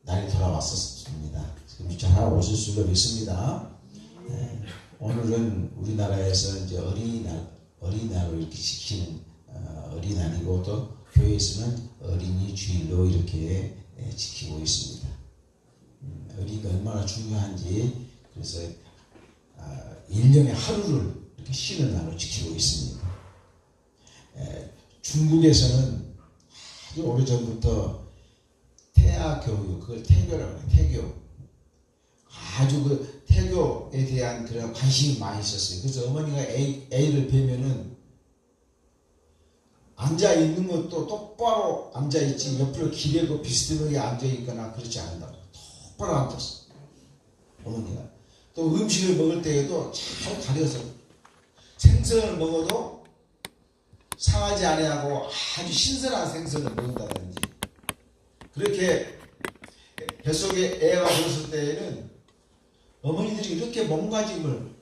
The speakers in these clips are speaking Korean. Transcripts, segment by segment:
날이 돌아왔었습니다. 지금 잘 오실 줄로 믿습니다. 오늘은 우리나라에서 이제 어린이날로 이렇게 지키는 어린이날이고 또 교회에서는 어린이 주일로 이렇게 지키고 있습니다. 어린이가 얼마나 중요한지 그래서 1년에 하루를 이렇게 쉬는 날로 지키고 있습니다. 중국에서는 아주 오래전부터 태아 교육, 그걸 태교라고 해요. 태교. 아주 그 태교에 대한 그런 관심이 많이 있었어요. 그래서 어머니가 애를 뵈면은 앉아있는 것도 똑바로 앉아있지 옆으로 기대고 비스듬하게 앉아있거나 그렇지 않는다고. 똑바로 앉았어. 어머니가. 또 음식을 먹을 때에도 잘 가려서 생선을 먹어도 상하지 아니하고 아주 신선한 생선을 먹는다든지 그렇게 뱃속에 애가 들었을 때에는 어머니들이 이렇게 몸가짐을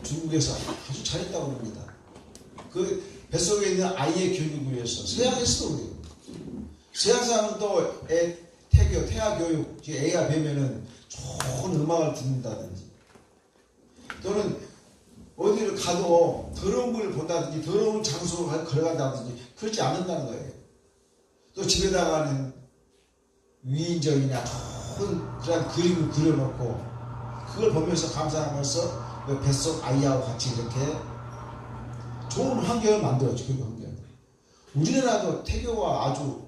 중국에서 아주 잘했다고 합니다. 그 뱃속에 있는 아이의 교육을 위해서 서양에서도 그래요. 서양 사람은 또 태아 교육, 애가 뵈면은 좋은 음악을 듣는다든지 또는 어디를 가도 더러운 걸 본다든지 더러운 장소로 걸어간다든지 그렇지 않는다는 거예요. 또 집에다가는 위인전이나 큰 그런 그림을 그려놓고 그걸 보면서 감상하면서 뱃속 아이하고 같이 이렇게 좋은 환경을 만들어줘. 그 환경. 우리나라도 태교가 아주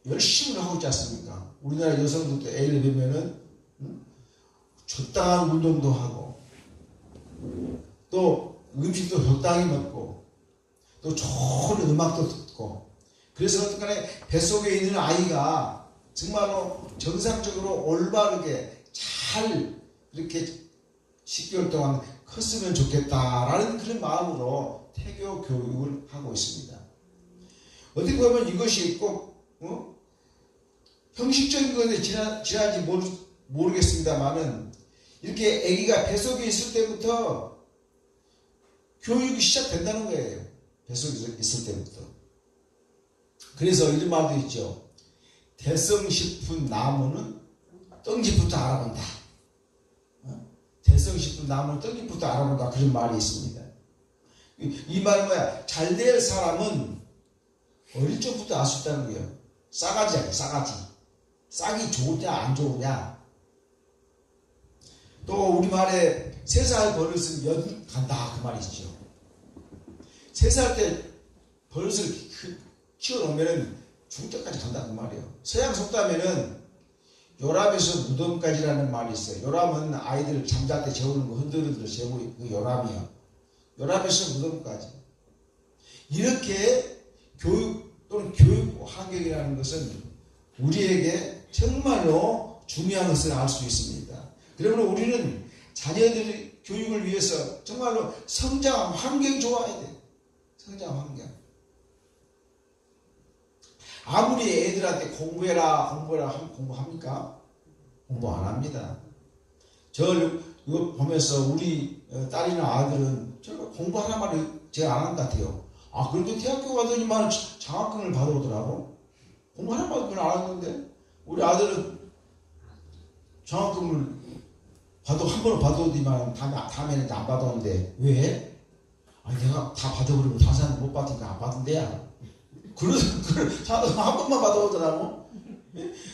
열심히 하고 있지 않습니까? 우리나라 여성들도 애를 뵈면은 적당한 운동도 하고 또 음식도 적당히 먹고 또 좋은 음악도 듣고 그래서 어떡하네 뱃속에 있는 아이가 정말로 정상적으로 올바르게 잘 이렇게 10개월 동안 컸으면 좋겠다라는 그런 마음으로 태교 교육을 하고 있습니다. 어떻게 보면 이것이 꼭 형식적인 것에 지난지 모르겠습니다만은 이렇게 아기가 뱃속에 있을 때부터 교육이 시작된다는 거예요. 뱃속에 있을 때부터. 그래서 이런 말도 있죠. 대성 싶은 나무는 떡잎부터 알아본다. 대성 싶은 나무는 떡잎부터 알아본다. 그런 말이 있습니다. 이 말은 뭐야? 잘 될 사람은 어릴 적부터 알 수 있다는 거예요. 싸가지 아니야, 싸가지. 싹이 좋으냐, 안 좋으냐. 또 우리말에 3살 버릇은 연 간다. 그 말이 있죠. 3살 때 버릇을 키워놓으면 죽을 때까지 간다. 그 말이에요. 서양 속담에는 요람에서 무덤까지라는 말이 있어요. 요람은 아이들 잠잘 때 재우는 거 흔들흔들 재우고 그 요람이요. 요람에서 무덤까지. 이렇게 교육 또는 교육 환경이라는 것은 우리에게 정말로 중요한 것을 알 수 있습니다. 그러므로 우리는 자녀들 교육을 위해서 정말로 성장 환경이 좋아야 돼. 성장 환경. 아무리 애들한테 공부해라 하면 공부합니까? 공부 안 합니다. 이거 보면서 우리 딸이나 아들은 저거 공부하란 말을 제가 안 한 것 같아요. 그래도 대학교 가더니만 장학금을 받아오더라고. 공부하란 말을 안 하는데 우리 아들은 장학금을 한 번은 받아오더니만 다음에는 안 받아오는데 왜? 내가 다 받아버리고 다른 사람 못 받으니까 안 받은대야. 한 번만 받아오더라고.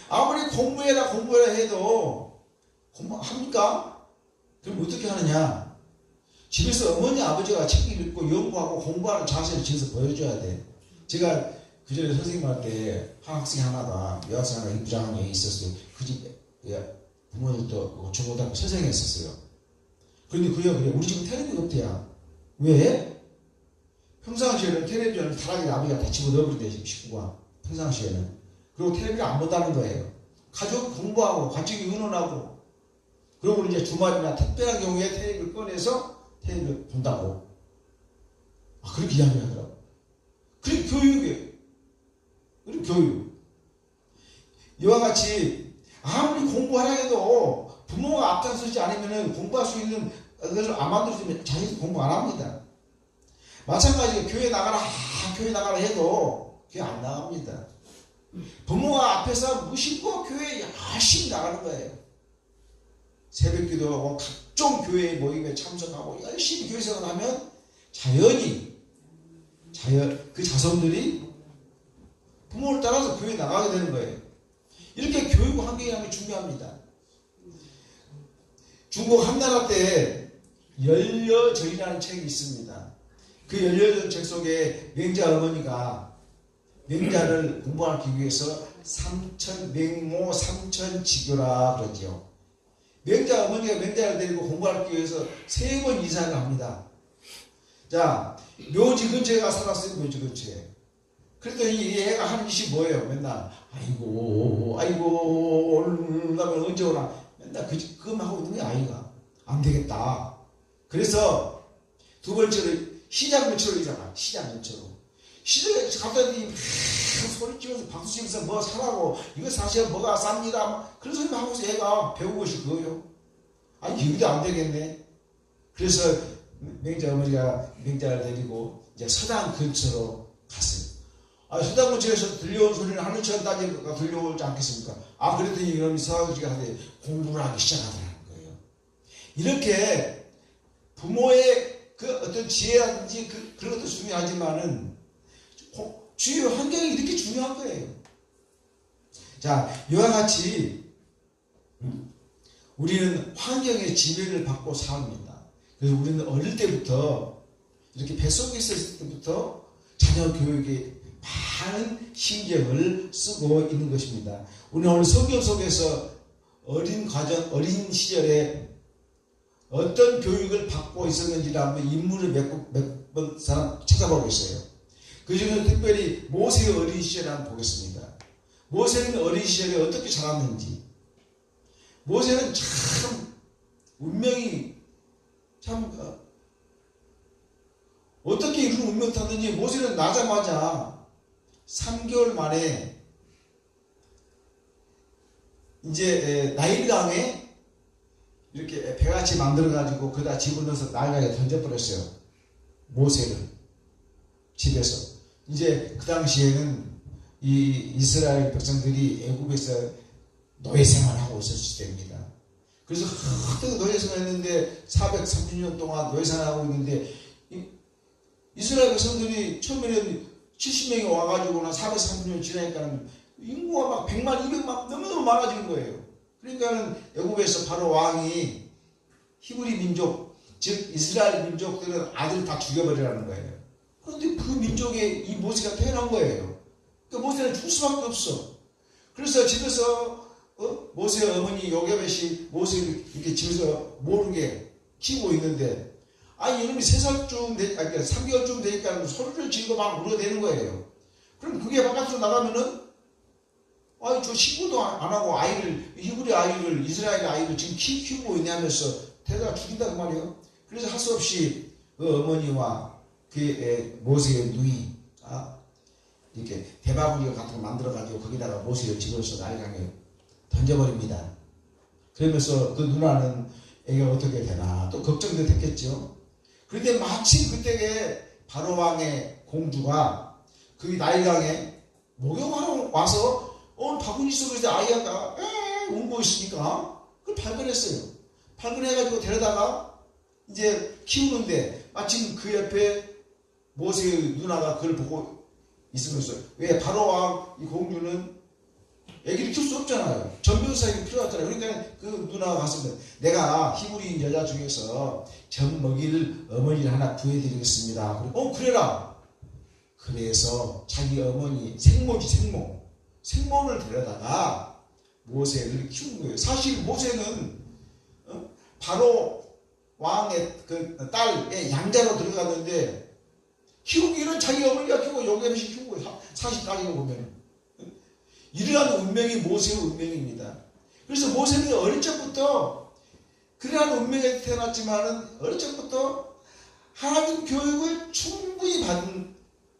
아무리 공부해라 해도 공부합니까? 그럼 어떻게 하느냐? 집에서 어머니 아버지가 책 읽고 연구하고 공부하는 자세를 지어서 보여줘야 돼. 제가 그전에 선생님한테 한 학생이 하나가 여학생 하나 입장한 여기 있었어요. 그 집에 부모님도 중고등학교 선생했었어요. 그런데 그래 우리 집은 텔레비가 없대야. 왜? 평상시에는 텔레비전을 타락이 아버지가 다 집어넣어버린대 식구가. 평상시에는. 그리고 텔레비를 안 본다는 거예요. 가족 공부하고 가족이 의논하고 그리고 이제 주말이나 특별한 경우에 텔레비를 꺼내서 텔레비를 본다고. 그렇게 이야기를 하더라고. 그게 교육이에요. 그리고 교육. 이와 같이 아무리 공부하라 해도 부모가 앞장서지 않으면 공부할 수 있는 것을 안 만들어주면 자기도 공부 안 합니다. 마찬가지로 교회 나가라 해도 교회 안 나갑니다. 부모가 앞에서 무심코 교회에 열심히 나가는 거예요. 새벽 기도하고 각종 교회 모임에 참석하고 열심히 교회 생활하면 자연히 그 자손들이 부모를 따라서 교회에 나가게 되는 거예요. 이렇게 교육 환경이라는 게 중요합니다. 중국 한나라 때 열려전이라는 책이 있습니다. 그 열려전 책 속에 명자 어머니가 명자를 공부하기 위해서 명모 삼천지교라 그러죠. 명자 어머니가 명자를 데리고 공부하기 위해서 3번 이상을 합니다. 자, 묘지 근처에 가 살았어요. 묘지 근처에. 그랬더니 이 애가 하는 짓이 뭐예요? 맨날 아이고 오늘 가면 언제 오나 맨날 그만 하고 있는 게 아이가. 안 되겠다. 그래서 두 번째로 시장 근처로 이사가. 시장 근처로. 시장에 갑자기 소리 치면서 박수 치면서 뭐 사라고 이거 사실 뭐가 쌉니다. 그런 소리 하고서 애가 배운 것이 그거요. 아니 여기도 안 되겠네. 그래서 명자 어머니가 명자를 데리고 이제 서당 근처로 갔어요. 서당 근처에서 들려온 소리는 하늘처럼 따지가 들려오지 않겠습니까? 그랬더니 이놈이 서당지가 하되 공부를 하기 시작하더라는 거예요. 이렇게 부모의 그 어떤 지혜라든지 그런 것도 중요하지만은 주요 환경이 이렇게 중요한 거예요. 자, 이와 같이 우리는 환경의 지배를 받고 삽니다. 그래서 우리는 어릴 때부터 이렇게 뱃속에 있을 때부터 자녀 교육에 많은 신경을 쓰고 있는 것입니다. 우리는 오늘 성경 속에서 어린 시절에 어떤 교육을 받고 있었는지를 한번 인물을 몇 번 찾아보고 있어요. 그 중에서 특별히 모세의 어린 시절을 한번 보겠습니다. 모세는 어린 시절에 어떻게 자랐는지. 모세는 참 운명이 참 어떻게 이런 운명 탔는지. 모세는 나자마자 3개월 만에 이제 나일강에 이렇게 배같이 만들어가지고 거기다 집어넣어서 나일강에 던져버렸어요. 모세를 집에서. 이제 그 당시에는 이 이스라엘 백성들이 애굽에서 노예 생활하고 있었을 때입니다. 그래서 하도 노예 생활했는데 430년 동안 노예 생활하고 있는데 이스라엘 백성들이 처음에는 70명이 와가지고는 430년 지나니까 인구가 막 100만, 200만 너무너무 많아진 거예요. 그러니까는 애굽에서 바로 왕이 히브리 민족, 즉 이스라엘 민족들은 아들 다 죽여버리라는 거예요. 그런데 그 민족에 이 모세가 태어난 거예요. 그러니까 모세는 죽을 수밖에 없어. 그래서 집에서 모세의 어머니 요게벳이 모세를 이렇게 집에서 모르게 키우고 있는데 이놈이 3살쯤 3개월쯤 되니까 소리를 지르고 막 울어대는 거예요. 그럼 그게 바깥으로 나가면은 저 신고도 안 하고 히브리 아이를, 이스라엘 아이를 지금 키우고 있냐면서 대다가 죽인다고 말이에요. 그래서 할 수 없이 그 어머니와 그 모세의 누이, 이렇게 대바구니 같은 거 만들어가지고 거기다가 모세를 집어서 나일강에 던져버립니다. 그러면서 그 누나는 애가 어떻게 되나 또 걱정도 됐겠죠. 그런데 마침 그때에 바로왕의 공주가 그 나일강에 목욕하러 와서 바구니 속에서 아이가 울고 있으니까 그걸 발견했어요. 발견해가지고 데려다가 이제 키우는데 마침 그 옆에 모세의 누나가 그걸 보고 있으면서, 왜 바로왕 이 공주는 애기를 키울 수 없잖아요. 전변사역이 필요하잖아요. 그러니까 그 누나가 가서 내가 히브리인 여자 중에서 젖 먹일 어머니를 하나 구해드리겠습니다. 그리고 그래라. 그래서 자기 어머니 생모를 데려다가 모세를 키운 거예요. 사실 모세는 바로 왕의 그 딸의 양자로 들어갔는데 키우기는 자기 어머니가 키우고 요게벳이 키운 거예요. 사실 따지고 보면 이러한 운명이 모세의 운명입니다. 그래서 모세는 어릴 적부터 그러한 운명에 태어났지만은 어릴 적부터 하나님 교육을 충분히 받은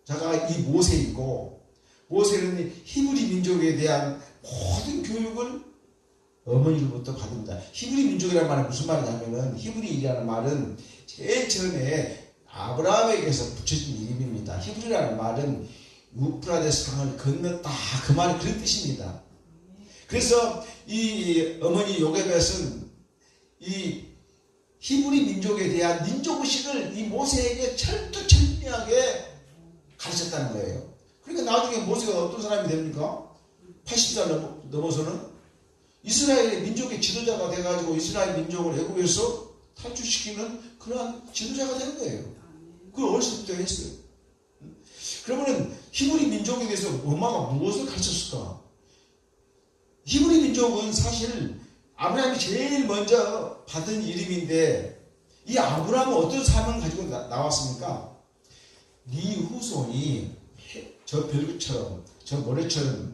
자가 이 모세이고, 모세는 히브리 민족에 대한 모든 교육을 어머니로부터 받습니다. 히브리 민족이라는 말은 무슨 말이냐면은, 히브리라는 말은 제일 처음에 아브라함에게서 붙여진 이름입니다. 히브리라는 말은 유프라데스 강을 건넜다. 그 말이 그런 뜻입니다. 그래서 이 어머니 요게벳은 이 히브리 민족에 대한 민족의식을 이 모세에게 철두철미하게 가르쳤다는 거예요. 그러니까 나중에 모세가 어떤 사람이 됩니까? 80살 넘어서는 이스라엘의 민족의 지도자가 돼가지고 이스라엘 민족을 애굽에서 탈출시키는 그러한 지도자가 되는 거예요. 그걸 어렸을 때부터 했어요. 그러면은 히브리 민족에 대해서 엄마가 무엇을 가르쳤을까? 히브리 민족은 사실 아브라함이 제일 먼저 받은 이름인데 이 아브라함은 어떤 사명을 가지고 나왔습니까? 네 후손이 저 별처럼 저 모래처럼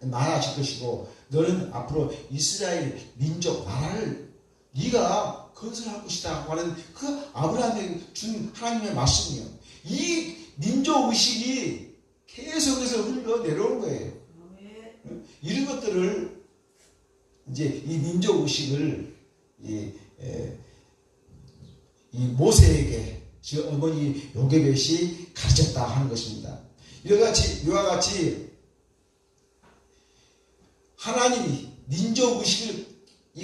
많아질 것이고 너는 앞으로 이스라엘 민족 나라를 네가 건설할 것이다 하는 그 아브라함에게 준 하나님의 말씀이에요. 이 민족의식이 계속해서 흘러내려오는 거예요. 이런 것들을 이제 이 민족의식을 이 모세에게 즉 어머니 요게벳이 가르쳤다 하는 것입니다. 이와 같이 하나님이 민족의식을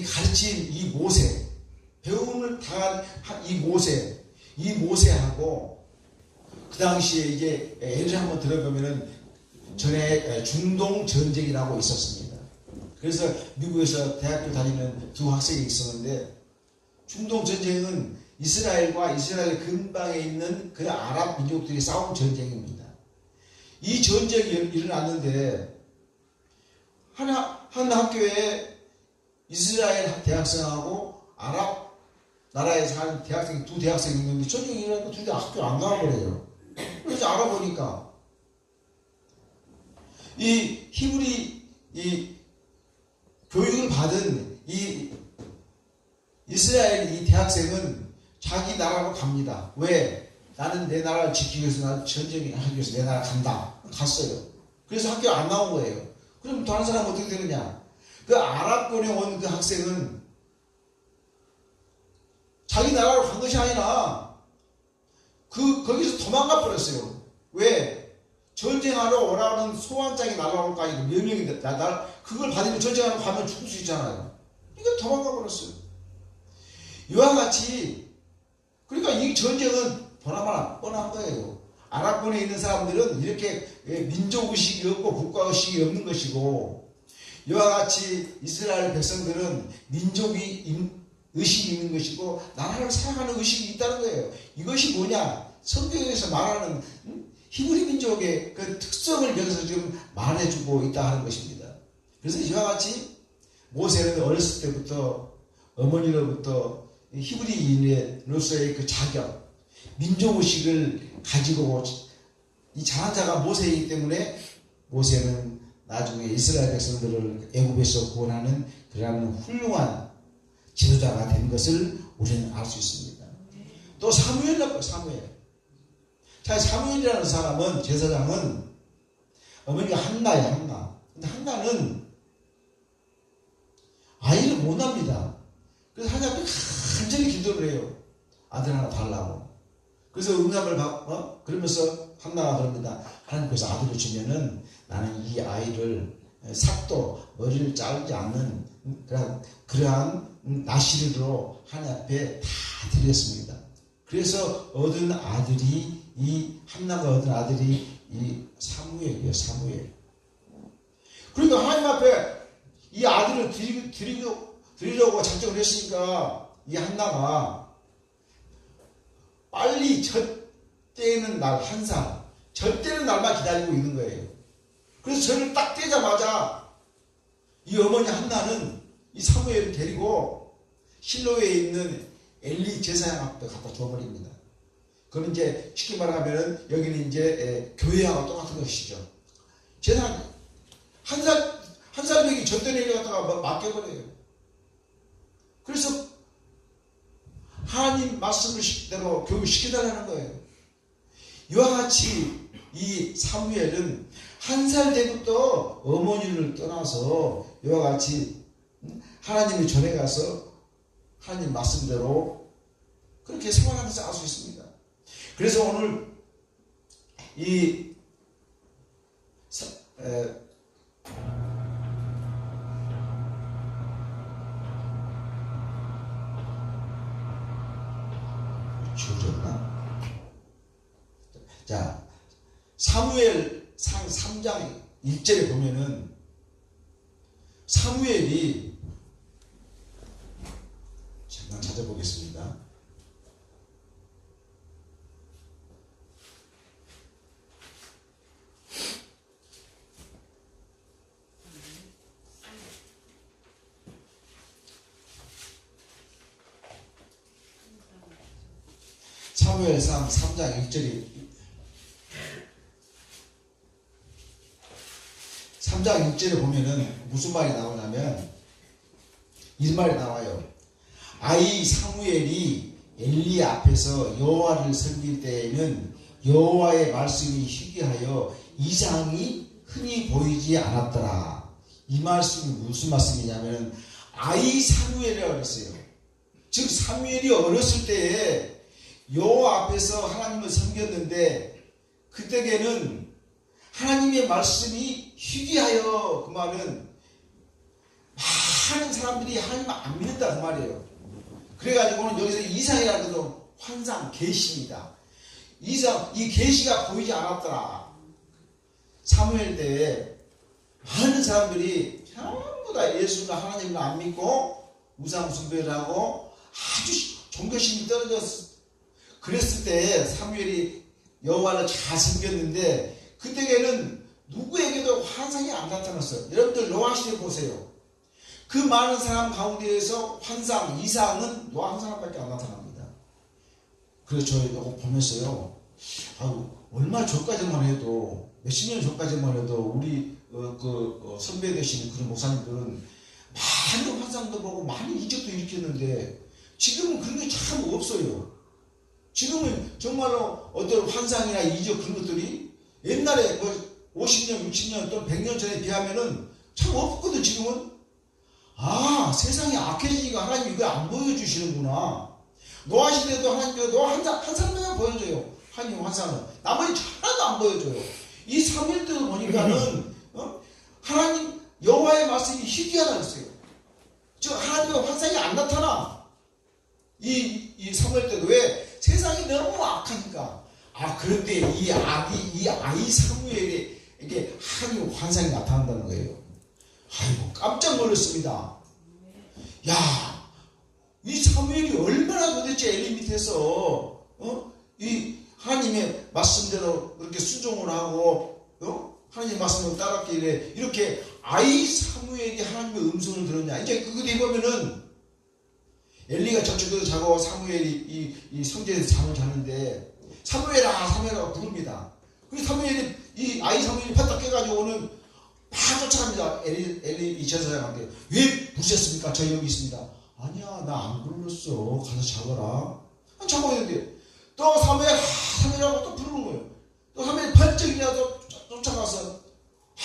가르친 이 모세, 배움을 당한 이 모세하고 그 당시에 이제 예를 한번 들어보면은 전에 중동 전쟁이라고 있었습니다. 그래서 미국에서 대학교 다니는 두 학생이 있었는데 중동 전쟁은 이스라엘과 이스라엘 근방에 있는 그 아랍 민족들이 싸운 전쟁입니다. 이 전쟁이 일어났는데 한 학교에 이스라엘 대학생하고 아랍 나라에 사는 대학생 두 대학생이 있는데 전쟁이 일어나니까 둘 다 학교 안 가버려요. 그래서 알아보니까 이 히브리 이 교육을 받은 이 이스라엘 이 대학생은 자기 나라로 갑니다. 왜? 나는 내 나라를 지키기 위해서 나 전쟁을 하기 위해서 내 나라 간다. 갔어요. 그래서 학교 안 나온 거예요. 그럼 다른 사람은 어떻게 되느냐? 그 아랍권에 온 그 학생은 자기 나라로 간 것이 아니라 거기서 도망가 버렸어요. 왜? 전쟁하러 오라는 소환장이 날아올까? 이거 명령이 그걸 받으면 전쟁하러 가면 죽을 수 있잖아요. 그러니까 도망가 버렸어요. 이와 같이 그러니까 이 전쟁은 보나마나 뻔한 거예요. 아랍권에 있는 사람들은 이렇게 민족의식이 없고 국가의식이 없는 것이고 이와 같이 이스라엘 백성들은 민족이 의식이 있는 것이고 나라를 사랑하는 의식이 있다는 거예요. 이것이 뭐냐? 성경에서 말하는 히브리 민족의 그 특성을 여기서 지금 말해주고 있다 하는 것입니다. 그래서 이와 같이 모세는 어렸을 때부터 어머니로부터 히브리인으로서의 그 자격, 민족의식을 가지고 이 자란 자가 모세이기 때문에 모세는 나중에 이스라엘 백성들을 애굽에서 구원하는 그러한 훌륭한 지도자가 된 것을 우리는 알 수 있습니다. 또 사무엘. 자, 사무엘이라는 사람은 제사장은 어머니가 한나예요. 한나. 근데 한나는 아이를 못 납니다. 그래서 하나님께 간절히 기도를 해요. 아들 하나 달라고. 그래서 응답을 받고 그러면서 한나가 그럽니다. 하나님께서 아들을 주면은 나는 이 아이를 삭도 머리를 자르지 않는 그러한 나시르로 하나님 앞에 다 드렸습니다. 그래서 얻은 아들이 한나가 얻은 아들이 이 사무엘이에요. 사무엘. 그러니까 하나님 앞에 이 아들을 드리려고 작정을 했으니까 이 한나가 빨리 젖대는 날 한 살, 젖대는 날만 기다리고 있는 거예요. 그래서 저를 딱 떼자마자 이 어머니 한나는 이 사무엘을 데리고 실로에 있는 엘리 제사장 앞에 갖다 줘버립니다. 그건 이제 쉽게 말하면 여기는 이제 교회하고 똑같은 것이죠. 제사장 한 살 배기 젖대 내려 갖다가 맡겨버려요. 그래서 하나님 말씀대로 교육시켜달라는 거예요. 이와 같이 이 사무엘은 한 살 때부터 어머니를 떠나서 이와 같이 하나님의 전에 가서 하나님 말씀대로 그렇게 생활하면서 알 수 있습니다. 그래서 오늘 이 지워졌나? 자, 사무엘상 3장 1절에 보면은 사무엘이, 잠깐 찾아보겠습니다. 사무엘상 3장 1절이 3장 6절에 보면은 무슨 말이 나오냐면 이 말이 나와요. 아이 사무엘이 엘리 앞에서 여호와를 섬길 때에는 여호와의 말씀이 희귀하여 이상이 흔히 보이지 않았더라. 이 말씀이 무슨 말씀이냐면 아이 사무엘이라고 했어요. 즉 사무엘이 어렸을 때에 여호와 앞에서 하나님을 섬겼는데 그때에는 하나님의 말씀이 희귀하여, 그 말은 많은 사람들이 하나님을 안 믿는다 그 말이에요. 그래가지고는 여기서 이상이라는 것은 환상, 계시입니다. 이상, 이 계시가 보이지 않았더라. 사무엘 때에 많은 사람들이 전부 다 예수나 하나님을 안 믿고 우상 숭배를 하고 아주 종교심이 떨어졌어. 그랬을 때 사무엘이 여호와를 잘 섬겼는데 그때에는 누구에게도 환상이 안 나타났어요. 여러분들 노아 시대 보세요. 그 많은 사람 가운데에서 환상, 이상은 노아 한 사람밖에 안 나타납니다. 그래서 저 이거 보면서요, 얼마 전까지만 해도, 몇십 년 전까지만 해도 우리 선배 되시는 그런 목사님들은 많은 환상도 보고 많은 이적도 일으켰는데 지금은 그런 게 참 없어요. 지금은 정말로 어떤 환상이나 이적 그런 것들이 옛날에 50년, 60년 또는 100년 전에 비하면은 참 없거든. 지금은 세상이 악해지니까 하나님 이거 안 보여주시는구나. 노아 시대도 하나님께서 노아 한 사람만 보여줘요. 하나님 환상은 나머지 하나도 안 보여줘요. 이 3일 때도 보니까는 하나님 여호와의 말씀이 희귀하다 했어요. 즉 하나님의 환상이 안 나타나. 이 3일 때도 왜? 세상이 너무 악하니까. 그런데 이 아이 사무엘에게 하나님 환상이 나타난다는 거예요. 아이고, 깜짝 놀랐습니다. 야, 이 사무엘이 얼마나 도대체 엘리 밑에서 이 하나님의 말씀대로 그렇게 순종을 하고 하나님의 말씀을 따랐길래 이렇게 아이 사무엘이 하나님의 음성을 들었냐. 이제 그거 뒤에 보면은 엘리가 저쪽에서 자고 사무엘이 이 성전에서 잠을 자는데 사무엘아 사무엘아 부릅니다. 그래서 사무엘이 이 아이 사무엘이 바닥 깨가지고는 막 쫓아갑니다. 엘리 이 제사장한테. 왜 부르셨습니까? 저 여기 있습니다. 아니야, 나 안 불렀어. 가서 자거라. 자고 있는데 또 사무엘하고 또 부르는 거예요. 또 사무엘이 번쩍 일어나서 쫓아가서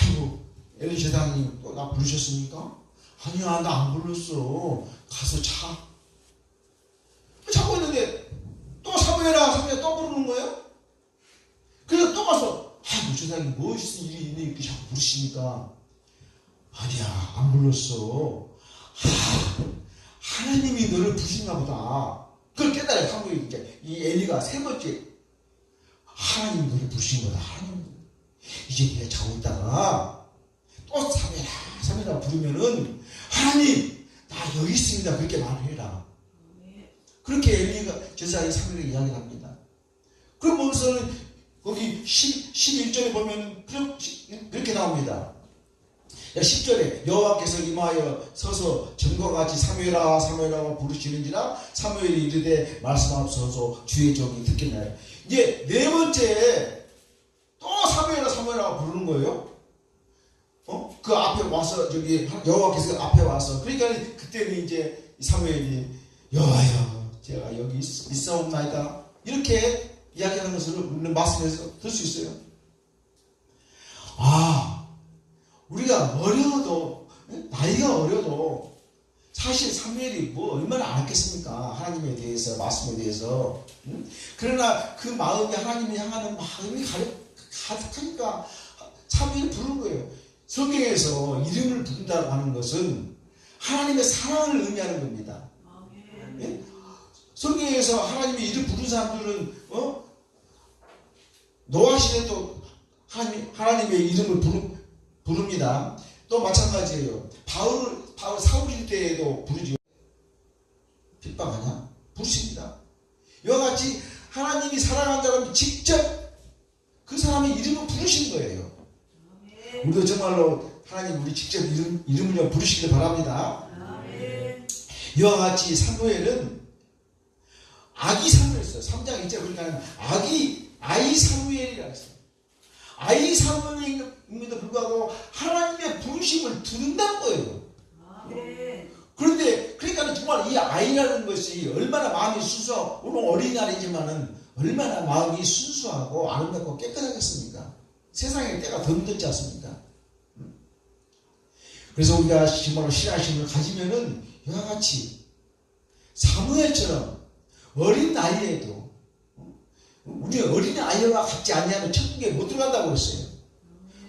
아이고 엘리 제사장님 또 나 부르셨습니까? 아니야, 나 안 불렀어. 가서 자. 자고 있는데 또 사무엘아 또 부르는 거예요. 그래서 또 가서 아이고 제사장님 무슨 일이 있네 이렇게 자꾸 부르시니까 아니야 안 불렀어. 하나님이 너를 부르시나 보다. 그걸 깨달아요. 사무엘이. 이 엘리가 세 번째 하나님이 너를 부르신 거다. 하나님 이제 내가 자고 있다가 또 사무엘아 부르면은 하나님 나 여기 있습니다 그렇게 말을 해라. 그렇게 엘리가 제사장이 사무엘에게 이야기를 합니다. 그럼 거기서는 거기 11절에 보면 그렇게 나옵니다. 10절에 여호와께서 임하여 서서 전과 같이 사무엘아 사무엘아 부르시는지라 사무엘이 이르되 말씀하옵소서 주의 종이 듣겠나요. 이제 네 번째 또 사무엘아 사무엘아 부르는 거예요. 그 앞에 와서 저기 여호와께서 앞에 와서 그러니까 그때는 이제 사무엘이 여호와여 제가 여기 있사옵나이다 이렇게 이야기하는 것을 우리는 말씀에서 들 수 있어요. 우리가 어려도 나이가 어려도 사실 사무엘이 뭐 얼마나 알았겠습니까? 하나님에 대해서 말씀에 대해서. 그러나 그 마음이 하나님을 향하는 마음이 가득하니까 사무엘을 부르는 거예요. 성경에서 이름을 부른다고 하는 것은 하나님의 사랑을 의미하는 겁니다. 예? 성경에서 하나님의 이름 부른 사람들은 노아 시대도 하나님의 이름을 부릅니다. 또 마찬가지예요. 바울 사울 때에도 부르죠. 핍박하냐? 부르십니다. 이와 같이 하나님이 사랑하는 사람이 직접 그 사람의 이름을 부르신 거예요. 우리도 정말로 하나님 우리 직접 이름을 부르시길 바랍니다. 이와 같이 사무엘은 아기 사무엘이었어요. 3장 2절 그러니까 아이 사무엘이라고 했어요. 아이 사무엘임에도 불구하고 하나님의 부르심을 들은다는 거예요. 그런데 그러니까 정말 이 아이라는 것이 얼마나 마음이 순수하고 오늘 어린이날이지만은 얼마나 마음이 순수하고 아름답고 깨끗하겠습니까? 세상에 때가 더 묻었지 않습니까? 그래서 우리가 정말로 신앙심을 가지면은 이와 같이 사무엘처럼 어린 나이에도 우리 어린 아이와 같지 않냐면 천국에 못 들어간다고 그랬어요.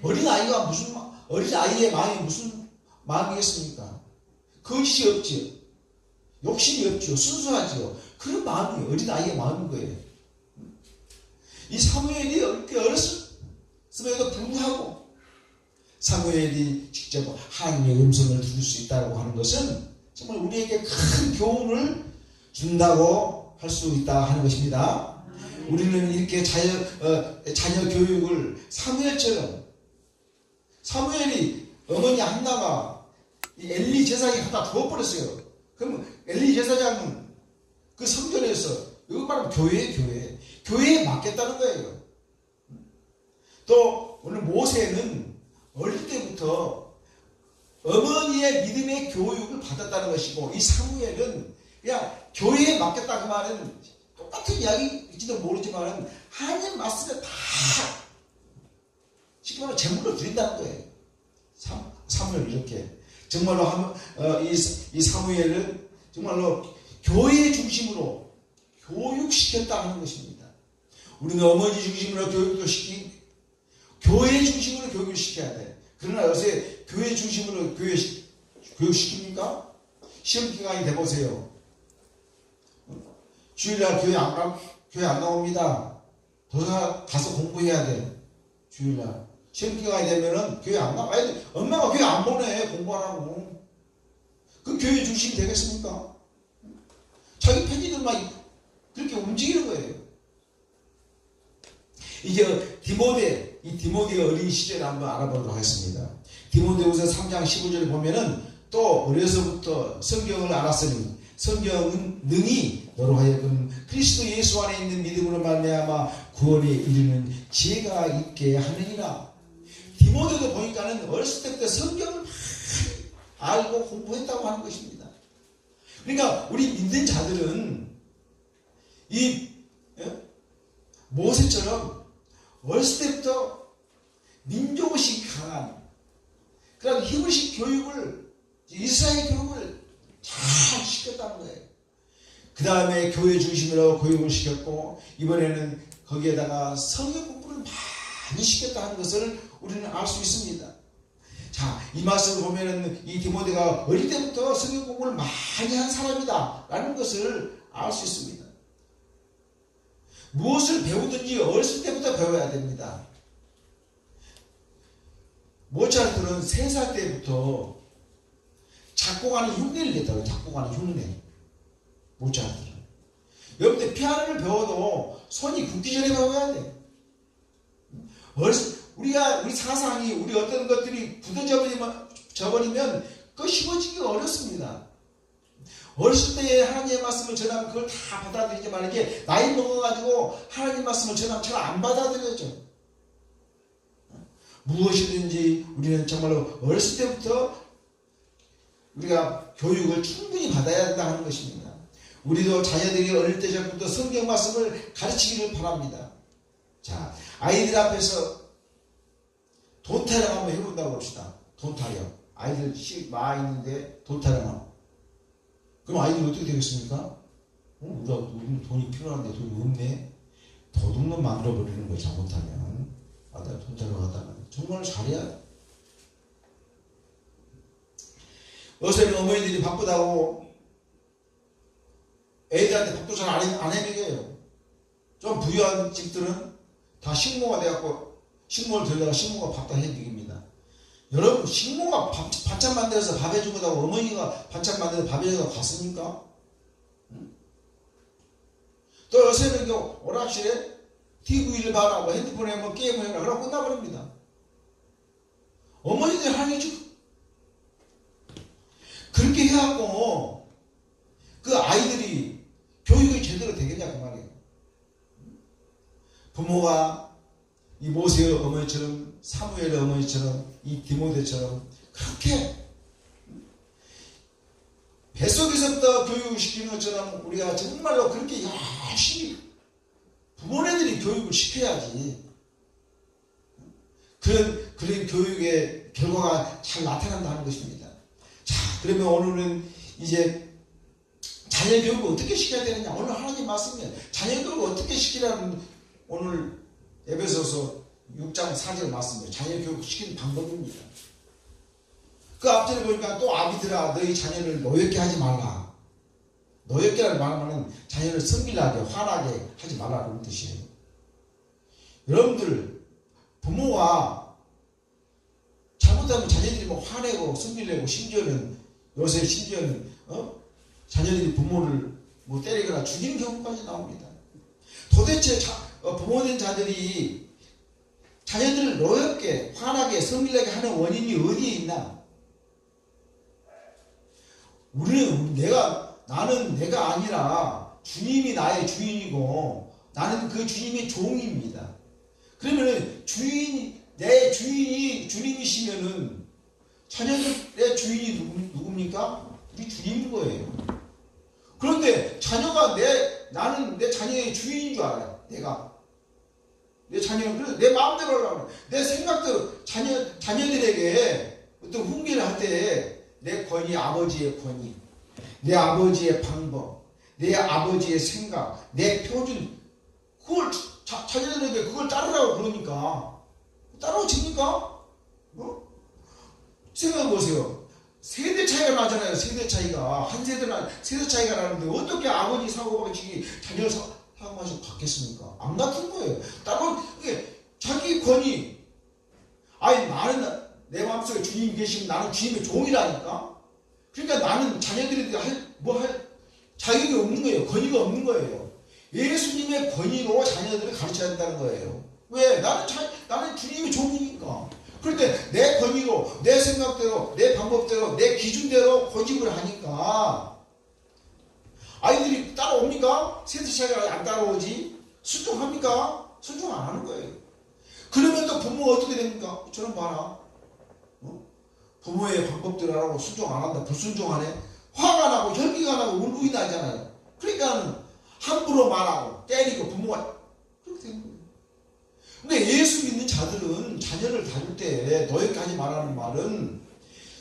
어린 아이의 마음이 무슨 마음이겠습니까? 거짓이 없지요. 욕심이 없지요. 순수하지요. 그런 마음이 어린 아이의 마음인 거예요. 이 사무엘이 이렇게 어렸음에도 불구하고 사무엘이 직접 하나님의 음성을 들을 수 있다고 하는 것은 정말 우리에게 큰 교훈을 준다고 할 수 있다 하는 것입니다. 우리는 이렇게 자녀 교육을 사무엘이 어머니 한나가 엘리 제사장이 갖다 두어버렸어요. 그럼 엘리 제사장은 그 성전에서 이거 말하면 교회에 맡겼다는 거예요. 또 오늘 모세는 어릴 때부터 어머니의 믿음의 교육을 받았다는 것이고 이 사무엘은 그냥 교회에 맡겼다 그 말은 똑같은 이야기일지도 모르지만 하나님 말씀에 다 쉽게 말하면 제물로 드린다는 거예요. 사무엘 이렇게 정말로 이 사무엘은 정말로 교회 중심으로 교육시켰다 하는 것입니다. 우리는 어머니 중심으로 교육도 시키고 교회 중심으로 교육을 시켜야 돼. 그러나 요새 교회 중심으로 교육시킵니까? 시험기간이 돼보세요. 주일날 교회 안 나옵니다. 도서 가서 공부해야 돼. 주일날. 시험기간이 되면은 교회 안 나와야 돼. 엄마가 교회 안 보내. 공부하라고. 그 교회 중심이 되겠습니까? 자기 편의들만 그렇게 움직이는 거예요. 이제 디모데 어린 시절을 한번 알아보도록 하겠습니다. 디모데후서 3장 15절에 보면은 또 어려서부터 성경을 알았으니 성경은 능히 너로 하여금 그리스도 예수 안에 있는 믿음으로 말미암아 구원에 이르는 지혜가 있게 하느니라. 디모데도 보니까는 어렸을 때부터 성경을 많이 알고 공부했다고 하는 것입니다. 그러니까 우리 믿는 자들은 이 모세처럼 어렸을 때부터 민족의식 강한 그런 힘의식 교육을 이스라엘 교육을 잘 시켰다는 거예요. 그 다음에 교회 중심으로 교육을 시켰고 이번에는 거기에다가 성경 공부를 많이 시켰다 하는 것을 우리는 알 수 있습니다. 자, 이 말씀을 보면은 이 디모데가 어릴 때부터 성경 공부를 많이 한 사람이다 라는 것을 알 수 있습니다. 무엇을 배우든지 어렸을 때부터 배워야 됩니다. 모차르트는 3살 때부터 작곡하는 흉내를 냈다고요. 작곡하는 흉내. 모차르트는. 여러분들 피아노를 배워도 손이 굳기 전에 배워야 돼. 우리 사상이 우리 어떤 것들이 굳어져버리면 그거 심어지기가 어렵습니다. 어렸을 때에 하나님의 말씀을 전하면 그걸 다 받아들이지만 이게 나이 먹어가지고 하나님 말씀을 전하면 잘 안 받아들여져. 무엇이든지 우리는 정말로 어렸을 때부터 우리가 교육을 충분히 받아야 한다 하는 것입니다. 우리도 자녀들이 어릴 때부터 성경 말씀을 가르치기를 바랍니다. 자, 아이들 앞에서 돈 타령 한번 해본다고 봅시다. 돈 타령. 아이들 많이 있는데 돈 타령. 그럼 아이들이 어떻게 되겠습니까? 우리는 돈이 필요한데 돈이 없네? 도둑놈 만들어버리는 거예요. 잘못하면. 아들 돈 데려가다가 정말 잘해야 돼. 요새는 어머니들이 바쁘다고 애들한테 밥도 잘 안 해먹여요. 좀 부유한 집들은 다 식모가 돼갖고 식모를 들다가 식모가 밥 다 해먹입니다. 여러분, 식모가 반찬 만들어서 밥 해주고다고 어머니가 반찬 만들어서 밥 해주고 갔습니까? 응? 또 요새는 오락실에 TV를 봐라, 뭐 핸드폰에 뭐 게임을 해라, 그러고 끝나버립니다. 어머니들 하는 게 좀 그렇게 해갖고 그 아이들이 교육이 제대로 되겠냐 그 말이에요. 부모가 이 모세 어머니처럼, 사무엘 어머니처럼, 이 디모데처럼 그렇게 뱃속에서부터 교육을 시키는 것처럼 우리가 정말로 그렇게 열심히 부모네들이 교육을 시켜야지 그런 교육의 결과가 잘 나타난다는 것입니다. 자, 그러면 오늘은 이제 자녀 교육을 어떻게 시켜야 되느냐, 오늘 하나님 말씀이에요. 자녀 교육을 어떻게 시키라는 오늘 에베소서 6장 4절 말씀이에요. 자녀 교육 시키는 방법입니다. 그 앞절에 보니까 또 아비들아 너희 자녀를 노엽게 하지 말라. 노엽게라는 말은 자녀를 성질나게 화나게 하지 말라는 뜻이에요. 여러분들 부모와 잘못하면 자녀들이 뭐 화내고 성질내고 심지어는 자녀들이 부모를 뭐 때리거나 죽이는 경우까지 나옵니다. 도대체 부모된 자들이 자녀들을 노엽게 화나게 성질나게 하는 원인이 어디에 있나? 나는 내가 아니라 주님이 나의 주인이고 나는 그 주님의 종입니다. 그러면은 내 주인이 주님이시면은 자녀들의 주인이 누굽니까? 우리 주님인 거예요. 그런데 자녀가 나는 내 자녀의 주인인 줄 알아요. 내 자녀는 그래서 내 마음대로 하려고 내 생각대로 자녀들에게 어떤 훈계를 할 때 내 권위, 아버지의 권위, 내 아버지의 방법, 내 아버지의 생각, 내 표준, 그걸 자녀들에게 그걸 따르라고 그러니까 따라집니까? 생각해보세요. 세대 차이가 나잖아요. 세대 차이가 한 세대 차이가 나는데 어떻게 아버지 사고방식이 자녀 사고방식 바뀌었습니까? 안 같은 거예요. 자기 권위, 나는 내 마음속에 주님이 계시면 나는 주님의 종이라니까. 그러니까 나는 자녀들에게 할 자격이 없는 거예요. 권위가 없는 거예요. 예수님의 권위로 자녀들을 가르쳐야 한다는 거예요. 왜? 나는 주님의 종이니까. 그런데 내 권위로, 내 생각대로, 내 방법대로, 내 기준대로 고집을 하니까 아이들이 따라옵니까? 세대 차이가 안 따라오지? 순종합니까? 순종 안 하는 거예요. 그러면 또 부모가 어떻게 됩니까? 저는 봐라. 부모의 방법대로 하라고 순종 안 한다. 불순종하네. 화가 나고 혈기가 나고 울분이 나잖아요. 그러니까 함부로 말하고 때리고 부모가 그렇게 되는 거예요. 근데 예수 믿는 자들은 자녀를 다룰 때 노엽게 하지 말라는 말은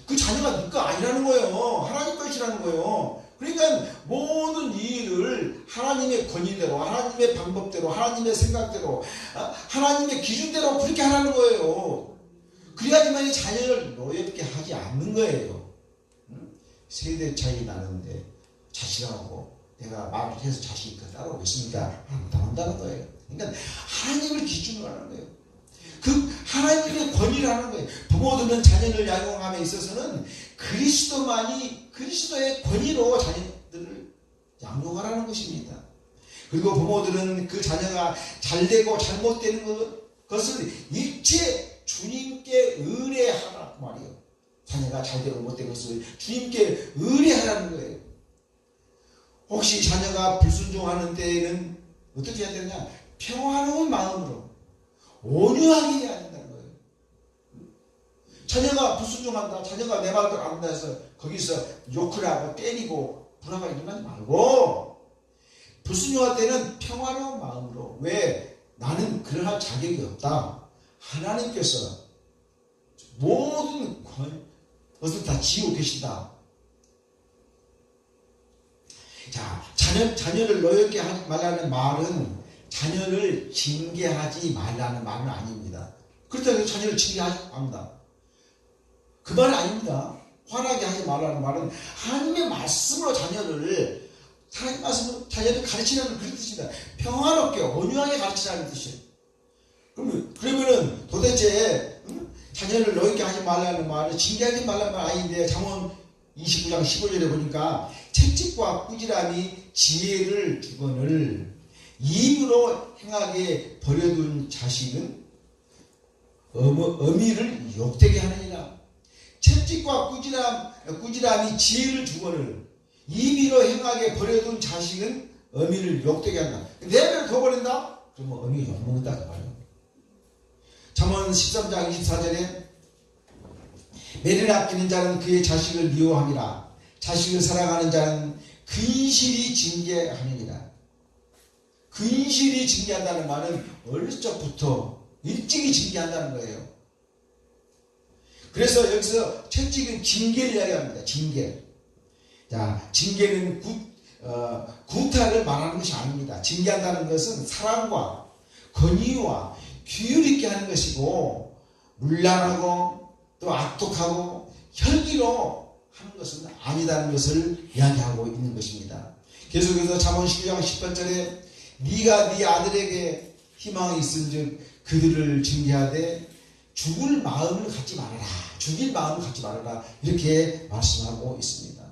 그 자녀가 네 거 아니라는 거예요. 하나님 것이라는 거예요. 그러니까 모든 일을 하나님의 권위대로, 하나님의 방법대로, 하나님의 생각대로, 하나님의 기준대로 그렇게 하라는 거예요. 그래야지만 자녀를 노엽게 하지 않는 거예요. 세대 차이 나는데 자식하고 내가 말을 해서 자식이 따라오겠습니까? 안 따라온다는 거예요. 그러니까 하나님을 기준으로 하는 거예요. 그 하나님의 권위를 하는 거예요. 부모들은 자녀를 양육함에 있어서는 그리스도의 권위로 자녀들을 양육하라는 것입니다. 그리고 부모들은 그 자녀가 잘되고 잘못되는 것을 일체 주님께 의뢰하라 그 말이에요. 자녀가 잘되고 못된 것을 주님께 의뢰하라는 거예요. 혹시 자녀가 불순종하는 때에는 어떻게 해야 되느냐? 평화로운 마음으로 온유하게 해야 된다는 거예요. 자녀가 불순종한다, 자녀가 내 말대로 안 한다 해서 거기서 욕을 하고 때리고 불화가 일어나지 말고 불순종할 때는 평화로운 마음으로, 왜? 나는 그럴 자격이 없다. 하나님께서 모든 것을 다 지고 계신다. 자, 자녀를 노엽게 하지 말라는 말은 자녀를 징계하지 말라는 말은 아닙니다. 그렇다고 자녀를 징계하지 않는다. 그 말은 아닙니다. 화나게 하지 말라는 말은 하나님의 말씀으로 자녀를 하나님 말씀으로 자녀를 가르치라는 그런 뜻입니다. 평화롭게 온유하게 가르치라는 뜻이에요. 그러면은 도대체 자녀를 노엽게 하지 말라는 말은 징계하지 말라는 말 아닌데 잠언 29장 15절에 보니까 채찍과 꾸지람이 지혜를 주거늘 입으로 행하게 버려둔 자식은 어미를 욕되게 하느니라. 채찍과 꾸지람이 지혜를 주거늘 입으로 행하게 버려둔 자식은 어미를 욕되게 한다. 내버려 둬버린다? 그러면 어미가 욕먹는다 그 말이에요. 잠언 13장 24절에 매를 아끼는 자는 그의 자식을 미워함이라. 자식을 사랑하는 자는 근실이 징계하느니라. 근실이 징계한다는 말은 어릴 적부터 일찍이 징계한다는 거예요. 그래서 여기서 채찍은 징계를 이야기합니다. 징계. 자, 징계는 구타를 말하는 것이 아닙니다. 징계한다는 것은 사랑과 권위와 규율 있게 하는 것이고 문란하고 또 악독하고 혈기로 하는 것은 아니다는 것을 이야기하고 있는 것입니다. 계속해서 잠언 19장 18절에 네가 네 아들에게 희망이 있은즉 그들을 징계하되 죽을 마음을 갖지 말아라. 죽일 마음을 갖지 말아라. 이렇게 말씀하고 있습니다.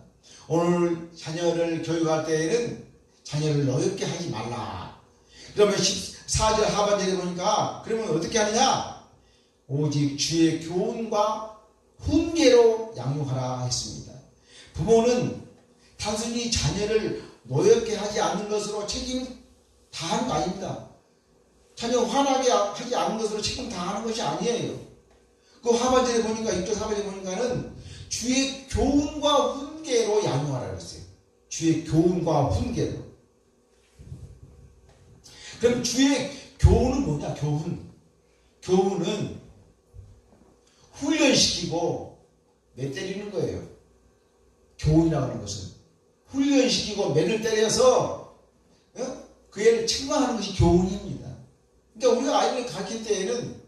오늘 자녀를 교육할 때에는 자녀를 어렵게 하지 말라. 그러면 14절 하반절에 보니까 그러면 어떻게 하느냐? 오직 주의 교훈과 훈계로 양육하라 했습니다. 부모는 단순히 자녀를 노엽게 하지 않는 것으로 책임을 다하는 거 아닙니다. 자녀 화나게 하지 않는 것으로 책임 다하는 것이 아니에요. 그 하반절에 보니까 6절 하반절에 보니까는 주의 교훈과 훈계로 양육하라 그랬어요. 주의 교훈과 훈계로. 그럼 주의 교훈은 뭐냐? 교훈은 훈련시키고 매 때리는 거예요. 교훈이라고 하는 것은 훈련시키고 매를 때려서 그 애를 책망하는 것이 교훈입니다. 그러니까 우리가 아이를 가르칠 때에는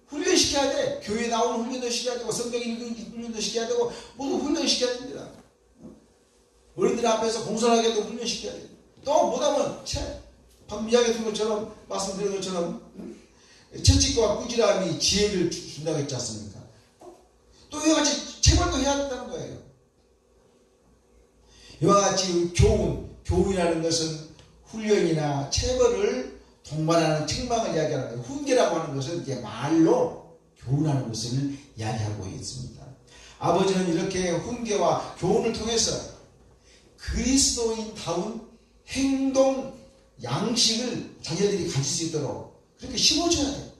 훈련시켜야 돼. 교회에 나오는 훈련도 시켜야 되고 성경 읽는 훈련도 시켜야 되고 모두 훈련시켜야 됩니다. 어른들 앞에서 공손하게 도 훈련시켜야 돼요. 또 못하면 방금 이야기했던 것처럼 말씀드린 것처럼 채찍과 꾸지람이 지혜를 준다고 했지 않습니까? 또 이와 같이 체벌도 해야 된다는 거예요. 이와 같이 교훈이라는 것은 훈련이나 체벌을 동반하는 책망을 이야기하는 거예요. 훈계라고 하는 것은 이제 말로 교훈하는 것을 이야기하고 있습니다. 아버지는 이렇게 훈계와 교훈을 통해서 그리스도인다운 행동 양식을 자녀들이 가질 수 있도록 그렇게 심어줘야 돼요.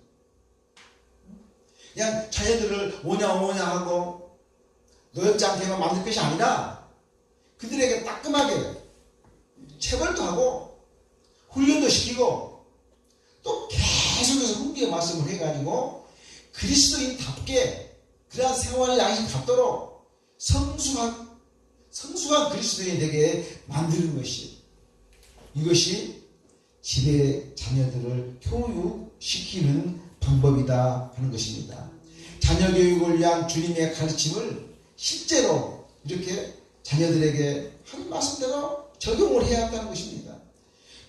그냥 자녀들을 오냐 하고 노엽지 않게만 만들 것이 아니라 그들에게 따끔하게 체벌도 하고 훈련도 시키고 또 계속해서 훈계의 말씀을 해가지고 그리스도인답게 그러한 생활의 양식이 갖도록 성숙한 그리스도인이 되게 만드는 것이 이것이 집의 자녀들을 교육시키는 방법이다 하는 것입니다. 자녀 교육을 위한 주님의 가르침을 실제로 이렇게 자녀들에게 한 말씀대로 적용을 해야 한다는 것입니다.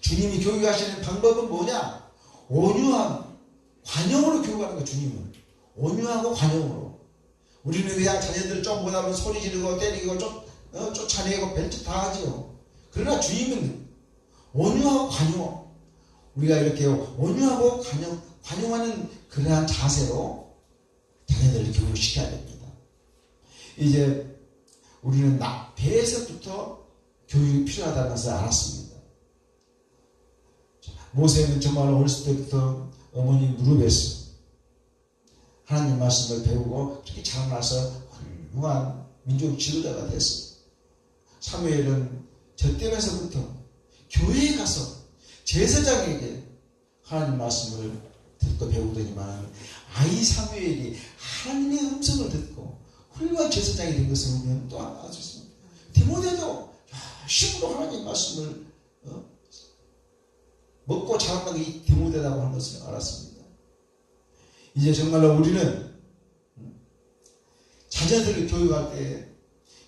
주님이 교육하시는 방법은 뭐냐? 온유함, 관용으로 교육하는 거예요. 주님은 온유하고 관용으로. 우리는 그냥 자녀들 좀 보다면 소리 지르고 때리고 쫓아내고 별짓 다 하죠. 그러나 주님은 온유하고 관용. 우리가 이렇게 온유하고 관용하는 그러한 자세로 자녀들을 교육시켜야 됩니다. 이제 우리는 배에서부터 교육이 필요하다는 것을 알았습니다. 모세는 정말 어렸을 때부터 어머니 무릎에서 하나님 말씀을 배우고 그렇게 자라나서 훌륭한 민족 지도자가 됐어요. 사무엘은 저 때면서부터 교회에 가서 제사장에게 하나님 말씀을 듣고 배우더니만 아이 사무엘이 하나님의 음성을 듣고 훌륭한 제사장이 된 것을 우리는 또 알았습니다. 디모데도 열심으로 하나님 말씀을 먹고 자랐다는 이 디모데라고 하는 것을 알았습니다. 이제 정말로 우리는 자녀들을 교육할 때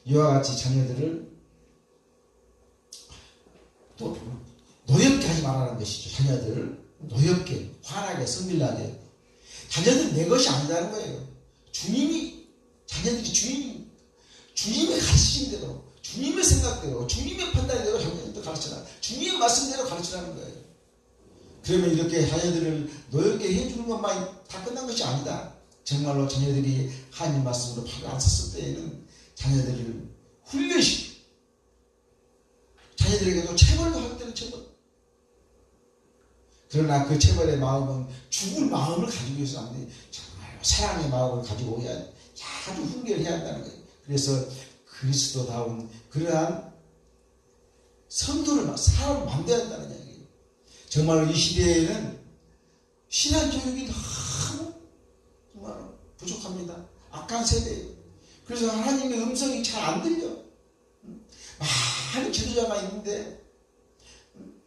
이와 같이 자녀들을 또 노엽게 하지 말라는 것이죠. 자녀들을 노엽게, 환하게, 성밀하게. 자녀들은 내 것이 아니라는 거예요. 자녀들이 주님의 가르치신 대로, 주님의 생각대로, 주님의 판단대로 자녀들도 가르치라. 주님의 말씀대로 가르치라는 거예요. 그러면 이렇게 자녀들을 노엽게 해주는 것만 다 끝난 것이 아니다. 정말로 자녀들이 하나님 말씀으로 바로 안 섰을 때에는 자녀들을 훈련시키고, 자녀들에게도 체벌도 할 때는 체벌. 그러나 그 체벌의 마음은 죽을 마음을 가지고 있어야 안 돼. 정말 사랑의 마음을 가지고 해야 아주 훈계를 해야 한다는 거예요. 그래서 그리스도다운 그러한 성도를, 사람을 만들어야 한다는 이야기예요. 정말로 이 시대에는 신앙 교육이 너무 정말 부족합니다. 악한 세대예요. 그래서 하나님의 음성이 잘 안 들려. 많은 지도자가 있는데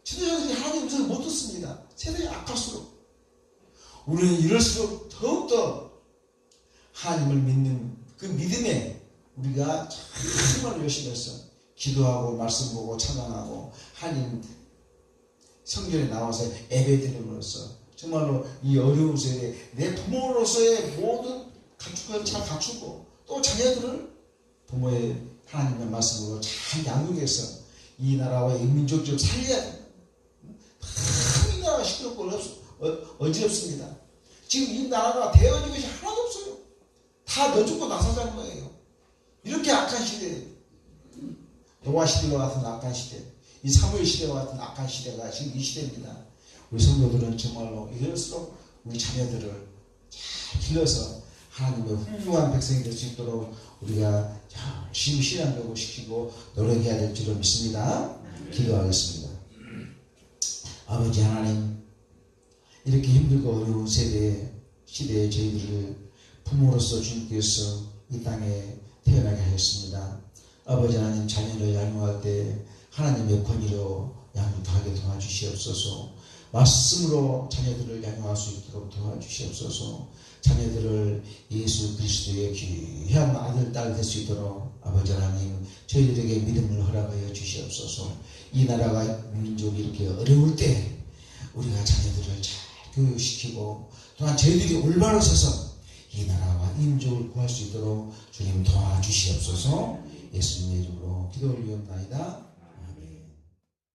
지도자들이 하나님의 음성을 못 듣습니다. 세대가 악할수록. 우리는 이럴수록 더욱더 하나님을 믿는 그 믿음에 우리가 정말 열심히 해서 기도하고 말씀 보고 찬양하고 하나님 성전에 나와서 예배드림으로써 정말로 이 어려운 세대에 내 부모로서의 모든 갖추고 잘 갖추고 또 자녀들을 부모의 하나님의 말씀으로 잘 양육해서 이 나라와 이 민족 좀 살려야 됩니다. 이 나라가 시끄럽고 어지럽습니다. 지금 이 나라가 되어진 것이 하나도 없어요. 다 너 죽고 나 사자는 거예요. 이렇게 악한 시대, 노아 시대와 같은 악한 시대, 이 사무엘 시대와 같은 악한 시대가 지금 이 시대입니다. 우리 성도들은 정말로 이럴수록 우리 자녀들을 잘 길러서 하나님의 훌륭한 백성이 될 수 있도록 우리가 열심히 신앙적으로 시키고 노력해야 될 줄을 믿습니다. 기도하겠습니다. 아버지 하나님, 이렇게 힘들고 어려운 시대에 저희들을 부모로서 주님께서 이 땅에 태어나게 하셨습니다. 아버지 하나님, 자녀를 양육할 때 하나님의 권위로 양육하게 도와주시옵소서. 말씀으로 자녀들을 양육할 수 있도록 도와주시옵소서. 자녀들을 예수 그리스도의 귀한 아들, 딸 될 수 있도록 아버지 하나님, 저희들에게 믿음을 허락하여 주시옵소서. 이 나라가 민족이 이렇게 어려울 때 우리가 자녀들을 잘 교육시키고 또한 저희들이 올바로 서서 이 나라와 이 민족을 구할 수 있도록 주님 도와주시옵소서. 예수님의 이름으로 기도 올리옵나이다.